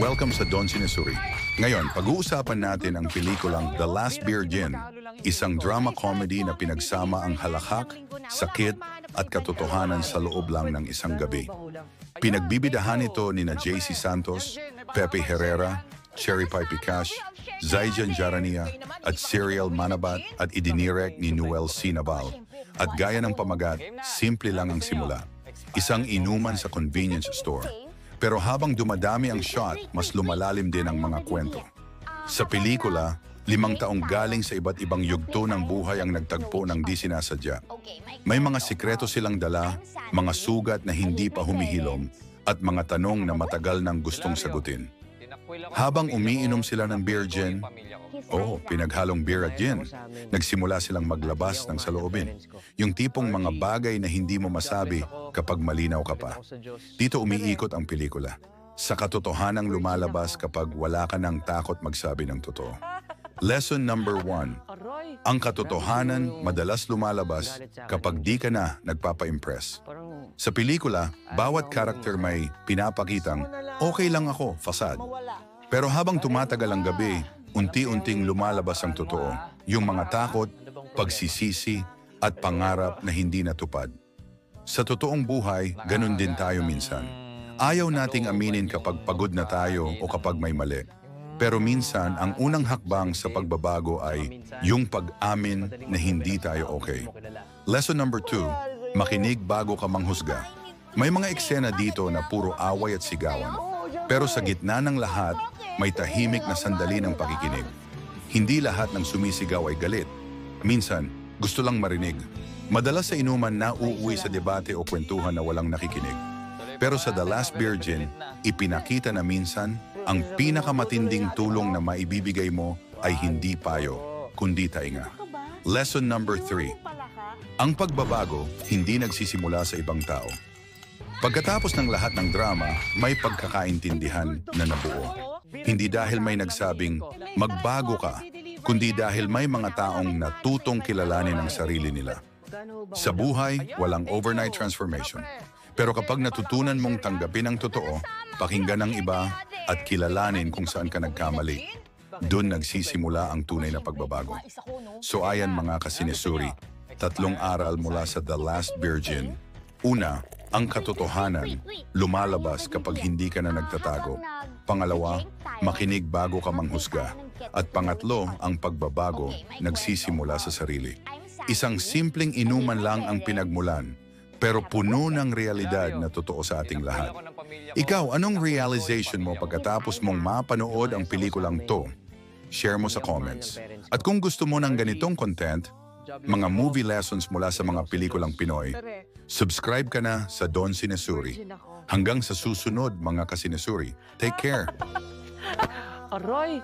Welcome sa Don Sinesuri. Ngayon, pag-uusapan natin ang pelikulang The Last Virgin, isang drama comedy na pinagsama ang halakhak, sakit at katotohanan sa loob lang ng isang gabi. Pinagbibidahan ito nina JC Santos, Pepe Herrera, Cherry Pie Picash, Zaijan Jarania at Serial Manabat at idinirect ni Noel C. Naval. At gaya ng pamagat, simple lang ang simula. Isang inuman sa convenience store. Pero habang dumadami ang shot, mas lumalalim din ang mga kwento. Sa pelikula, 5 taong galing sa iba't ibang yugto ng buhay ang nagtagpo ng di sinasadya. May mga sikreto silang dala, mga sugat na hindi pa humihilom, at mga tanong na matagal nang gustong sagutin. Habang umiinom sila ng beer gin, pinaghalong beer at gin, nagsimula silang maglabas ng saloobin. Yung tipong mga bagay na hindi mo masabi kapag malinaw ka pa. Dito umiikot ang pelikula. Sa katotohanang lumalabas kapag wala ka ng takot magsabi ng totoo. Lesson number 1. Ang katotohanan madalas lumalabas kapag di ka na nagpapa-impress. Sa pelikula, bawat karakter may pinapakitang okay lang ako, facade. Pero habang tumatagal ang gabi, unti-unting lumalabas ang totoo. Yung mga takot, pagsisisi, at pangarap na hindi natupad. Sa totoong buhay, ganun din tayo minsan. Ayaw nating aminin kapag pagod na tayo o kapag may mali. Pero minsan, ang unang hakbang sa pagbabago ay yung pag-amin na hindi tayo okay. Lesson number 2, makinig bago ka manghusga. May mga eksena dito na puro away at sigawan. Pero sa gitna ng lahat, may tahimik na sandali ng pakikinig. Hindi lahat ng sumisigaw ay galit. Minsan, gusto lang marinig. Madalas sa inuman na uuwi sa debate o kwentuhan na walang nakikinig. Pero sa The Last Virgin, ipinakita na minsan, ang pinakamatinding tulong na maibibigay mo ay hindi payo, kundi tainga. Lesson number 3. Ang pagbabago hindi nagsisimula sa ibang tao. Pagkatapos ng lahat ng drama, may pagkakaintindihan na nabuo. Hindi dahil may nagsabing, magbago ka, kundi dahil may mga taong natutong kilalanin ang sarili nila. Sa buhay, walang overnight transformation. Pero kapag natutunan mong tanggapin ang totoo, pakinggan ang iba, at kilalanin kung saan ka nagkamali, doon nagsisimula ang tunay na pagbabago. So ayan mga kasinesuri, 3 aral mula sa The Last Virgin. Una, ang katotohanan, lumalabas kapag hindi ka na nagtatago. Pangalawa, makinig bago ka manghusga. At pangatlo, ang pagbabago, nagsisimula sa sarili. Isang simpleng inuman lang ang pinagmulan, pero puno ng realidad na totoo sa ating lahat. Ikaw, anong realization mo pagkatapos mong mapanood ang pelikulang to? Share mo sa comments. At kung gusto mo ng ganitong content, mga movie lessons mula sa mga pelikulang Pinoy, subscribe ka na sa Don Sinesuri. Hanggang sa susunod mga kasinesuri. Take care! Aroy!